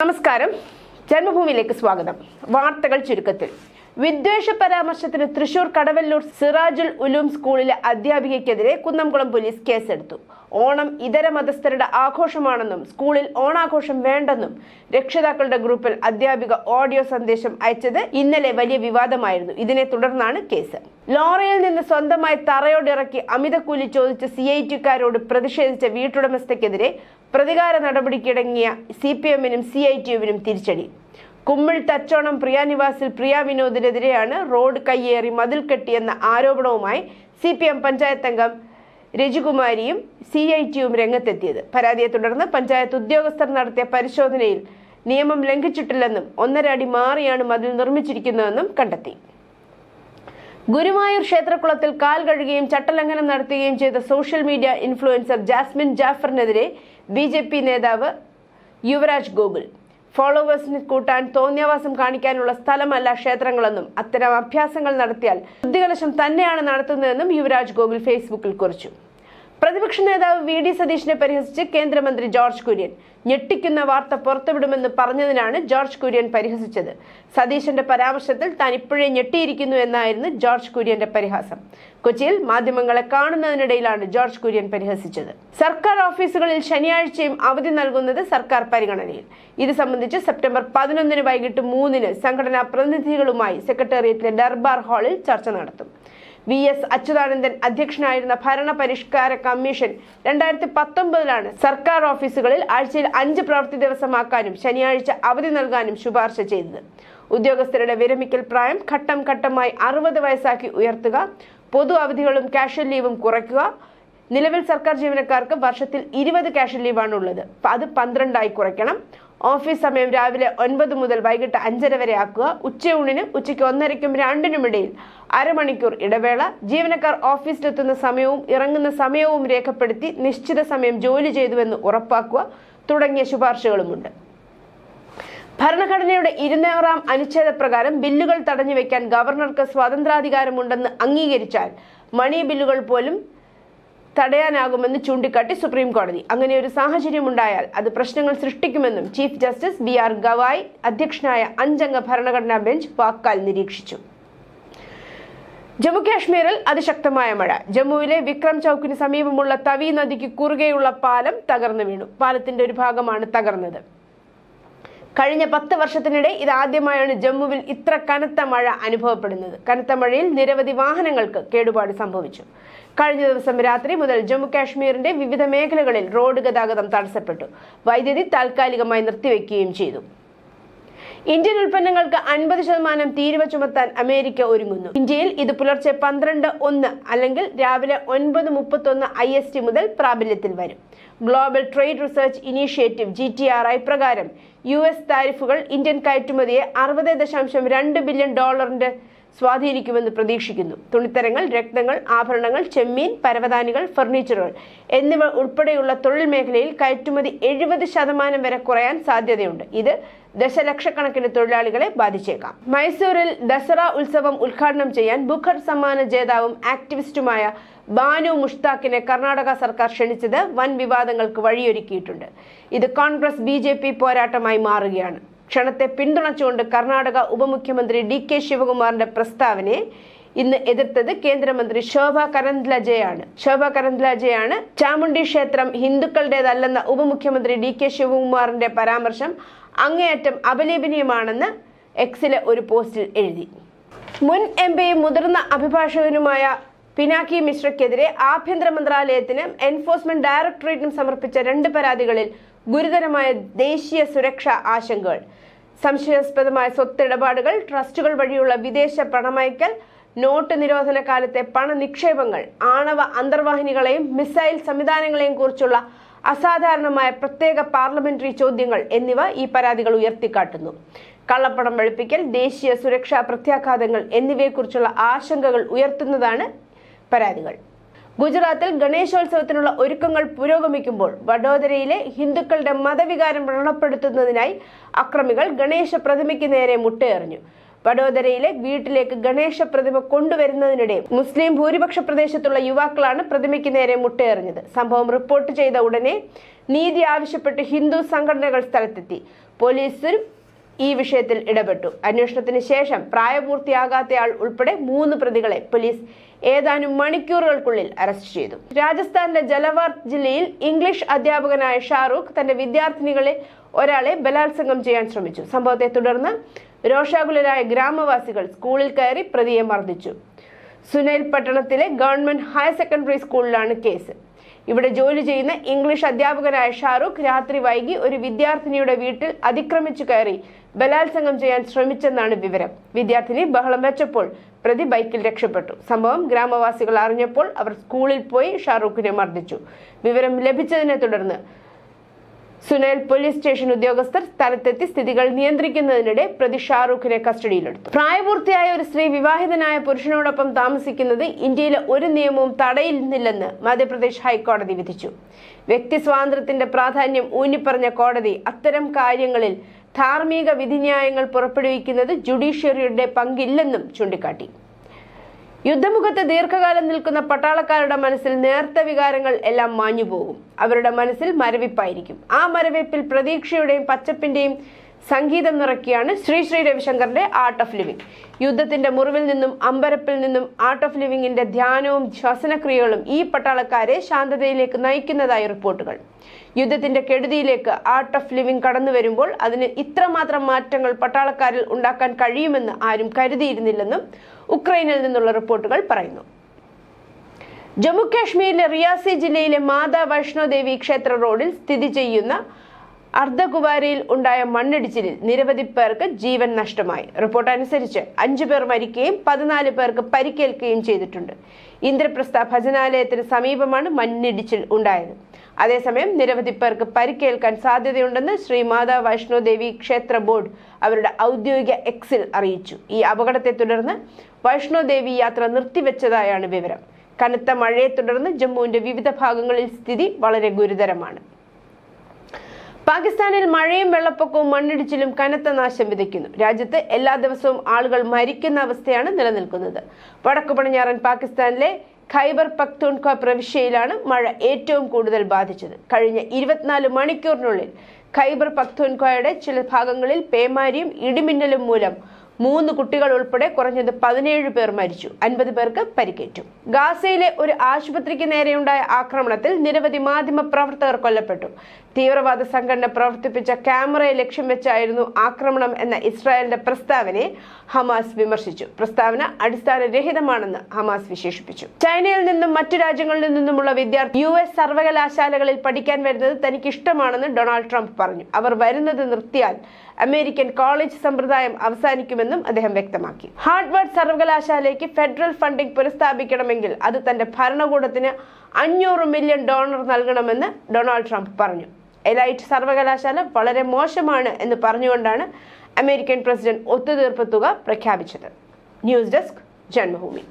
നമസ്കാരം, ജന്മഭൂമിയിലേക്ക് സ്വാഗതം. വാർത്തകൾ ചുരുക്കത്തിൽ. വിദ്വേഷ പരാമർശത്തിന് തൃശൂർ കടവല്ലൂർ സിറാജുൽ ഉലൂം സ്കൂളിലെ അധ്യാപികയ്ക്കെതിരെ കുന്നംകുളം പോലീസ് കേസെടുത്തു. ഓണം ഇതര മതസ്ഥരുടെ ആഘോഷമാണെന്നും സ്കൂളിൽ ഓണാഘോഷം വേണ്ടെന്നും രക്ഷിതാക്കളുടെ ഗ്രൂപ്പിൽ അധ്യാപിക ഓഡിയോ സന്ദേശം അയച്ചത് ഇന്നലെ വലിയ വിവാദമായിരുന്നു. ഇതിനെ തുടർന്നാണ് കേസ്. ലോറിയിൽ നിന്ന് സ്വന്തമായി തറയോടിറക്കി അമിതക്കൂലി ചോദിച്ച CIT-കാരോട് പ്രതിഷേധിച്ച വീട്ടുടമസ്ഥയ്ക്കെതിരെ പ്രതികാര നടപടിക്കിടങ്ങിയ CPM-നും CITU-വിനും തിരിച്ചടി. കുമ്മിൾ തച്ചോണം പ്രിയാനിവാസിൽ പ്രിയ വിനോദിനെതിരെയാണ് റോഡ് കയ്യേറി മതിൽ കെട്ടിയെന്ന ആരോപണവുമായി CPM പഞ്ചായത്ത് അംഗം രജികുമാരിയും CITUവും രംഗത്തെത്തിയത്. പരാതിയെ തുടർന്ന് പഞ്ചായത്ത് ഉദ്യോഗസ്ഥർ നടത്തിയ പരിശോധനയിൽ നിയമം ലംഘിച്ചിട്ടില്ലെന്നും 1.5 അടി മാറിയാണ് മതിൽ നിർമ്മിച്ചിരിക്കുന്നതെന്നും കണ്ടെത്തി. ഗുരുവായൂർ ക്ഷേത്രക്കുളത്തിൽ കാൽ കഴുകുകയും ചട്ടലംഘനം നടത്തുകയും ചെയ്ത സോഷ്യൽ മീഡിയ ഇൻഫ്ലുവൻസർ ജാസ്മിൻ ജാഫറിനെതിരെ BJP നേതാവ് യുവരാജ് ഗോകുൽ. ഫോളോവേഴ്സിന് കൂട്ടാൻ തോന്നിയവാസം കാണിക്കാനുള്ള സ്ഥലമല്ല ക്ഷേത്രങ്ങളെന്നും അത്തരം അഭ്യാസങ്ങൾ നടത്തിയാൽ ബുദ്ധികലശം തന്നെയാണ് നടത്തുന്നതെന്നും യുവരാജ് ഗോകുൽ ഫേസ്ബുക്കിൽ കുറിച്ചു. പ്രതിപക്ഷ നേതാവ് VD സതീഷിനെ പരിഹസിച്ച് കേന്ദ്രമന്ത്രി ജോർജ് കുര്യൻ. ഞെട്ടിക്കുന്ന വാർത്ത പുറത്തുവിടുമെന്ന് പറഞ്ഞതിനാണ് ജോർജ് കുര്യൻ പരിഹസിച്ചത്. സതീശന്റെ പരാമർശത്തിൽ താൻ ഇപ്പോഴേ ഞെട്ടിയിരിക്കുന്നു എന്നായിരുന്നു ജോർജ് കുര്യന്റെ പരിഹാസം. കൊച്ചിയിൽ മാധ്യമങ്ങളെ കാണുന്നതിനിടയിലാണ് ജോർജ് കുര്യൻ പരിഹസിച്ചത്. സർക്കാർ ഓഫീസുകളിൽ ശനിയാഴ്ചയും അവധി നൽകുന്നത് സർക്കാർ പരിഗണനയിൽ. ഇത് സംബന്ധിച്ച് സെപ്റ്റംബർ 11 വൈകിട്ട് 3 സംഘടനാ പ്രതിനിധികളുമായി സെക്രട്ടേറിയറ്റിലെ ദർബാർ ഹാളിൽ ചർച്ച നടത്തും. VS അച്യുതാനന്ദൻ അധ്യക്ഷനായിരുന്ന ഭരണ പരിഷ്കാര കമ്മീഷൻ 2019 സർക്കാർ ഓഫീസുകളിൽ ആഴ്ചയിൽ 5 പ്രവൃത്തി ദിവസമാക്കാനും ശനിയാഴ്ച അവധി നൽകാനും ശുപാർശ ചെയ്തത്. ഉദ്യോഗസ്ഥരുടെ വിരമിക്കൽ പ്രായം ഘട്ടം ഘട്ടമായി 60 വയസ്സാക്കി ഉയർത്തുക, പൊതു അവധികളും കാഷ്വൽ ലീവും കുറയ്ക്കുക. നിലവിൽ സർക്കാർ ജീവനക്കാർക്ക് വർഷത്തിൽ 20 കാഷ്വൽ ലീവാണ് ഉള്ളത്. അത് 12 കുറയ്ക്കണം. ഓഫീസ് സമയം രാവിലെ 9 മുതൽ വൈകിട്ട് 5:30 വരെ ആക്കുക. ഉച്ചയൂണിന് ഉച്ചയ്ക്ക് 1:30ക്കും 2:00നും ഇടയിൽ അരമണിക്കൂർ ഇടവേള. ജീവനക്കാർ ഓഫീസിലെത്തുന്ന സമയവും ഇറങ്ങുന്ന സമയവും രേഖപ്പെടുത്തി നിശ്ചിത സമയം ജോലി ചെയ്തുവെന്ന് ഉറപ്പാക്കുക തുടങ്ങിയ ശുപാർശകളുമുണ്ട്. ഭരണഘടനയുടെ 200-ാം അനുച്ഛേദ പ്രകാരം ബില്ലുകൾ തടഞ്ഞുവെക്കാൻ ഗവർണർക്ക് സ്വാതന്ത്ര്യാധികാരമുണ്ടെന്ന് അംഗീകരിച്ചാൽ മണി ബില്ലുകൾ പോലും തടയാനാകുമെന്ന് ചൂണ്ടിക്കാട്ടി സുപ്രീം കോടതി. അങ്ങനെ ഒരു സാഹചര്യം ഉണ്ടായാൽ അത് പ്രശ്നങ്ങൾ സൃഷ്ടിക്കുമെന്നും ചീഫ് ജസ്റ്റിസ് BR ഗവായ് അധ്യക്ഷനായ 5-അംഗ ഭരണഘടനാ ബെഞ്ച് വാക്കാൽ നിരീക്ഷിച്ചു. ജമ്മു കാശ്മീരിൽ അതിശക്തമായ മഴ. ജമ്മുവിലെ വിക്രം ചൌക്കിന് സമീപമുള്ള തവി നദിക്ക് കുറുകെയുള്ള പാലം തകർന്നു വീണു. പാലത്തിന്റെ ഒരു ഭാഗമാണ് തകർന്നത്. കഴിഞ്ഞ 10 വർഷത്തിനിടെ ഇതാദ്യമായാണ് ജമ്മുവിൽ ഇത്ര കനത്ത മഴ അനുഭവപ്പെടുന്നത്. കനത്ത മഴയിൽ നിരവധി വാഹനങ്ങൾക്ക് കേടുപാട് സംഭവിച്ചു. കഴിഞ്ഞ ദിവസം രാത്രി മുതൽ ജമ്മു കാശ്മീരിന്റെ വിവിധ മേഖലകളിൽ റോഡ് ഗതാഗതം തടസ്സപ്പെട്ടു. വൈദ്യുതി താൽക്കാലികമായി നിർത്തിവെക്കുകയും ചെയ്തു. ഇന്ത്യൻ ഉൽപ്പന്നങ്ങൾക്ക് 50% തീരുവ ചുമത്താൻ അമേരിക്ക ഒരുങ്ങുന്നു. ഇന്ത്യയിൽ ഇത് പുലർച്ചെ 12:01 അല്ലെങ്കിൽ രാവിലെ 9:31 IST മുതൽ പ്രാബല്യത്തിൽ വരും. Global trade research initiative GTRI പ്രകാരം US താരിഫുകൾ ഇന്ത്യൻ കയറ്റുമതിയെ $60.2 ബില്യൺ സ്വാധീനിക്കുമെന്ന് പ്രതീക്ഷിക്കുന്നു. തുണിത്തരങ്ങൾ, രത്നങ്ങൾ, ആഭരണങ്ങൾ, ചെമ്മീൻ, പരവതാനികൾ, ഫർണിച്ചറുകൾ എന്നിവ ഉൾപ്പെടെയുള്ള തൊഴിൽ മേഖലയിൽ കയറ്റുമതി 70% വരെ കുറയാൻ സാധ്യതയുണ്ട്. ഇത് ദശലക്ഷക്കണക്കിന് തൊഴിലാളികളെ ബാധിച്ചേക്കാം. മൈസൂരിൽ ദസറ ഉത്സവം ഉദ്ഘാടനം ചെയ്യാൻ ബുക്കർ സമ്മാന ജേതാവും ആക്ടിവിസ്റ്റുമായ ബാനു മുഷ്താഖിനെ കർണാടക സർക്കാർ ക്ഷണിച്ചത് വൻ വിവാദങ്ങൾക്ക് വഴിയൊരുക്കിയിട്ടുണ്ട്. ഇത് കോൺഗ്രസ് BJP പോരാട്ടമായി മാറുകയാണ്. ക്ഷണത്തെ പിന്തുണച്ചുകൊണ്ട് കർണാടക ഉപമുഖ്യമന്ത്രി DK ശിവകുമാറിന്റെ പ്രസ്താവനയെ ഇന്ന് എതിർത്തത് കേന്ദ്രമന്ത്രി ശോഭ കരന്ദ്ലാജെയാണ്. ചാമുണ്ഡി ക്ഷേത്രം ഹിന്ദുക്കളുടേതല്ലെന്ന ഉപമുഖ്യമന്ത്രി DK ശിവകുമാറിന്റെ പരാമർശം അങ്ങേയറ്റം അപലപനീയമാണെന്ന് Xലെ ഒരു പോസ്റ്റിൽ എഴുതി. മുൻ MPയും മുതിർന്ന അഭിഭാഷകനുമായ പിനാക്കി മിശ്രയ്ക്കെതിരെ ആഭ്യന്തര മന്ത്രാലയത്തിനും എൻഫോഴ്സ്മെന്റ് ഡയറക്ടറേറ്റിനും സമർപ്പിച്ച 2 പരാതികളിൽ ഗുരുതരമായ ദേശീയ സുരക്ഷാ ആശങ്കകൾ. സംശയാസ്പദമായ സ്വത്തിടപാടുകൾ, ട്രസ്റ്റുകൾ വഴിയുള്ള വിദേശ പണമയക്കൽ, നോട്ട് നിരോധന കാലത്തെ പണനിക്ഷേപങ്ങൾ, ആണവ അന്തർവാഹിനികളെയും മിസൈൽ സംവിധാനങ്ങളെയും കുറിച്ചുള്ള അസാധാരണമായ പ്രത്യേക പാർലമെന്ററി ചോദ്യങ്ങൾ എന്നിവ ഈ പരാതികൾ ഉയർത്തിക്കാട്ടുന്നു. കള്ളപ്പണം വെളുപ്പിക്കൽ, ദേശീയ സുരക്ഷാ പ്രത്യാഘാതങ്ങൾ എന്നിവയെക്കുറിച്ചുള്ള ആശങ്കകൾ ഉയർത്തുന്നതാണ് പരാതികൾ. ഗുജറാത്തിൽ ഗണേശോത്സവത്തിനുള്ള ഒരുക്കങ്ങൾ പുരോഗമിക്കുമ്പോൾ വഡോദരയിലെ ഹിന്ദുക്കളുടെ മതവികാരം വ്രണപ്പെടുത്തുന്നതിനായി അക്രമികൾ ഗണേശ പ്രതിമയ്ക്ക് നേരെ മുട്ടയെറിഞ്ഞു. വഡോദരയിലെ വീട്ടിലേക്ക് ഗണേശ പ്രതിമ കൊണ്ടുവരുന്നതിനിടെ മുസ്ലിം ഭൂരിപക്ഷ പ്രദേശത്തുള്ള യുവാക്കളാണ് പ്രതിമയ്ക്ക് നേരെ മുട്ടയെറിഞ്ഞത്. സംഭവം റിപ്പോർട്ട് ചെയ്ത ഉടനെ നീതി ആവശ്യപ്പെട്ട് ഹിന്ദു സംഘടനകൾ സ്ഥലത്തെത്തി. പോലീസും ഈ വിഷയത്തിൽ ഇടപെട്ടു. അന്വേഷണത്തിന് ശേഷം പ്രായപൂർത്തിയാകാത്തയാൾ ഉൾപ്പെടെ 3 പ്രതികളെ പോലീസ് ഏതാനും മണിക്കൂറുകൾക്കുള്ളിൽ അറസ്റ്റ് ചെയ്തു. രാജസ്ഥാനിലെ ജലവാർ ജില്ലയിൽ ഇംഗ്ലീഷ് അധ്യാപകനായ ഷാറൂഖ് തന്റെ വിദ്യാർത്ഥിനികളിൽ ഒരാളെ ബലാത്സംഗം ചെയ്യാൻ ശ്രമിച്ചു. സംഭവത്തെ തുടർന്ന് രോഷാകുലരായ ഗ്രാമവാസികൾ സ്കൂളിൽ കയറി പ്രതിയെ മർദ്ദിച്ചു. സുനൈൽ പട്ടണത്തിലെ ഗവൺമെന്റ് ഹയർ സെക്കൻഡറി സ്കൂളിലാണ് കേസ്. ഇവിടെ ജോലി ചെയ്യുന്ന ഇംഗ്ലീഷ് അധ്യാപകനായ ഷാറൂഖ് രാത്രി വൈകി ഒരു വിദ്യാർത്ഥിനിയുടെ വീട്ടിൽ അതിക്രമിച്ചു കയറി ബലാത്സംഗം ചെയ്യാൻ ശ്രമിച്ചെന്നാണ് വിവരം. വിദ്യാർത്ഥിനി ബഹളം വെച്ചപ്പോൾ പ്രതി ബൈക്കിൽ രക്ഷപ്പെട്ടു. സംഭവം ഗ്രാമവാസികൾ അറിഞ്ഞപ്പോൾ അവർ സ്കൂളിൽ പോയി ഷാറൂഖിനെ മർദ്ദിച്ചു. വിവരം ലഭിച്ചതിനെ തുടർന്ന് സുനൈൽ പോലീസ് സ്റ്റേഷൻ ഉദ്യോഗസ്ഥർ സ്ഥലത്തെത്തി സ്ഥിതികൾ നിയന്ത്രിക്കുന്നതിനിടെ പ്രതി ഷാറൂഖിനെ കസ്റ്റഡിയിലെടുത്തു. പ്രായപൂർത്തിയായ ഒരു സ്ത്രീ വിവാഹിതനായ പുരുഷനോടൊപ്പം താമസിക്കുന്നത് ഇന്ത്യയിലെ ഒരു നിയമവും തടയുന്നില്ലെന്ന് മധ്യപ്രദേശ് ഹൈക്കോടതി വിധിച്ചു. വ്യക്തി സ്വാതന്ത്ര്യത്തിന്റെ പ്രാധാന്യം ഊന്നിപ്പറഞ്ഞ കോടതി അത്തരം കാര്യങ്ങളിൽ ധാർമ്മിക വിധിന്യായങ്ങൾ പുറപ്പെടുവിക്കുന്നത് ജുഡീഷ്യറിയുടെ പങ്കില്ലെന്നും ചൂണ്ടിക്കാട്ടി. യുദ്ധമുഖത്ത് ദീർഘകാലം നിൽക്കുന്ന പട്ടാളക്കാരുടെ മനസ്സിൽ നേർത്ത വികാരങ്ങൾ എല്ലാം മാഞ്ഞുപോകും. അവരുടെ മനസ്സിൽ മരവിപ്പായിരിക്കും. ആ മരവിപ്പിൽ പ്രതീക്ഷയുടെയും പച്ചപ്പിന്റെയും സംഗീതം നിറയ്ക്കുകയാണ് ശ്രീ രവിശങ്കറിന്റെ ആർട്ട് ഓഫ് ലിവിംഗ്. യുദ്ധത്തിന്റെ മുറിവിൽ നിന്നും അമ്പരപ്പിൽ നിന്നും ആർട്ട് ഓഫ് ലിവിംഗിന്റെ ധ്യാനവും ശ്വസനക്രിയകളും ഈ പട്ടാളക്കാരെ ശാന്തതയിലേക്ക് നയിക്കുന്നതായി റിപ്പോർട്ടുകൾ. യുദ്ധത്തിന്റെ കെടുതിയിലേക്ക് ആർട്ട് ഓഫ് ലിവിംഗ് കടന്നു വരുമ്പോൾ അതിന് ഇത്രമാത്രം മാറ്റങ്ങൾ പട്ടാളക്കാരിൽ ഉണ്ടാക്കാൻ കഴിയുമെന്ന് ആരും കരുതിയിരുന്നില്ലെന്നും ഉക്രൈനിൽ നിന്നുള്ള റിപ്പോർട്ടുകൾ പറയുന്നു. ജമ്മു കാശ്മീരിലെ റിയാസി ജില്ലയിലെ മാതാ വൈഷ്ണോ ദേവി ക്ഷേത്ര റോഡിൽ സ്ഥിതി ചെയ്യുന്ന അർദ്ധകുവാരയിൽ ഉണ്ടായ മണ്ണിടിച്ചിലിൽ നിരവധി പേർക്ക് ജീവൻ നഷ്ടമായി. റിപ്പോർട്ട് അനുസരിച്ച് 5 പേർ മരിക്കുകയും 14 പേർക്ക് പരിക്കേൽക്കുകയും ചെയ്തിട്ടുണ്ട്. ഇന്ദ്രപ്രസ്ഥ ഭജനാലയത്തിന് സമീപമാണ് മണ്ണിടിച്ചിൽ ഉണ്ടായത്. അതേസമയം നിരവധി പേർക്ക് പരിക്കേൽക്കാൻ സാധ്യതയുണ്ടെന്ന് ശ്രീ മാതാ വൈഷ്ണോ ദേവി ക്ഷേത്ര ബോർഡ് അവരുടെ ഔദ്യോഗിക എക്സിൽ അറിയിച്ചു. ഈ അപകടത്തെ തുടർന്ന് വൈഷ്ണോ ദേവി യാത്ര നിർത്തിവെച്ചതായാണ് വിവരം. കനത്ത മഴയെ തുടർന്ന് ജമ്മുവിന്റെ വിവിധ ഭാഗങ്ങളിൽ സ്ഥിതി വളരെ ഗുരുതരമാണ്. പാകിസ്ഥാനിൽ മഴയും വെള്ളപ്പൊക്കവും മണ്ണിടിച്ചിലും കനത്ത നാശം വിതയ്ക്കുന്നു. രാജ്യത്ത് എല്ലാ ദിവസവും ആളുകൾ മരിക്കുന്ന അവസ്ഥയാണ് നിലനിൽക്കുന്നത്. വടക്കു പടിഞ്ഞാറൻ പാകിസ്ഥാനിലെ ഖൈബർ പഖ്തൂൺഖ്വ പ്രവിശ്യയിലാണ് മഴ ഏറ്റവും കൂടുതൽ ബാധിച്ചത്. കഴിഞ്ഞ 24 മണിക്കൂറിനുള്ളിൽ ഖൈബർ പഖ്തൂൺഖ്വയുടെ ചില ഭാഗങ്ങളിൽ പേമാരിയും ഇടിമിന്നലും മൂലം 3 കുട്ടികൾ ഉൾപ്പെടെ കുറഞ്ഞത് 17 പേർ മരിച്ചു, 50 പേർക്ക് പരിക്കേറ്റു. ഗാസയിലെ ഒരു ആശുപത്രിക്ക് നേരെയുണ്ടായ ആക്രമണത്തിൽ നിരവധി മാധ്യമ പ്രവർത്തകർ കൊല്ലപ്പെട്ടു. തീവ്രവാദ സംഘടന പ്രവർത്തിപ്പിച്ച ക്യാമറയെ ലക്ഷ്യം വെച്ചായിരുന്നു ആക്രമണം എന്ന ഇസ്രായേലിന്റെ പ്രസ്താവനയെ ഹമാസ് വിമർശിച്ചു. പ്രസ്താവന അടിസ്ഥാനരഹിതമാണെന്ന് ഹമാസ് വിശേഷിപ്പിച്ചു. ചൈനയിൽ നിന്നും മറ്റു രാജ്യങ്ങളിൽ നിന്നുമുള്ള വിദ്യാർത്ഥി US സർവകലാശാലകളിൽ പഠിക്കാൻ വരുന്നത് തനിക്ക് ഇഷ്ടമാണെന്ന് ഡൊണാൾഡ് ട്രംപ് പറഞ്ഞു. അവർ വരുന്നത് നിർത്തിയാൽ അമേരിക്കൻ കോളേജ് സമ്പ്രദായം അവസാനിക്കുമെന്നും അദ്ദേഹം വ്യക്തമാക്കി. ഹാർവാർഡ് സർവകലാശാലയ്ക്ക് ഫെഡറൽ ഫണ്ടിംഗ് പുനഃസ്ഥാപിക്കണമെങ്കിൽ അത് തന്റെ ഭരണകൂടത്തിന് $500 മില്യൺ നൽകണമെന്ന് ഡൊണാൾഡ് ട്രംപ് പറഞ്ഞു. എലൈറ്റ് സർവകലാശാല വളരെ മോശമാണ് എന്ന് പറഞ്ഞുകൊണ്ടാണ് അമേരിക്കൻ പ്രസിഡന്റ് ഒത്തുതീർപ്പ് തുക പ്രഖ്യാപിച്ചത്. News desk Janmabhumi.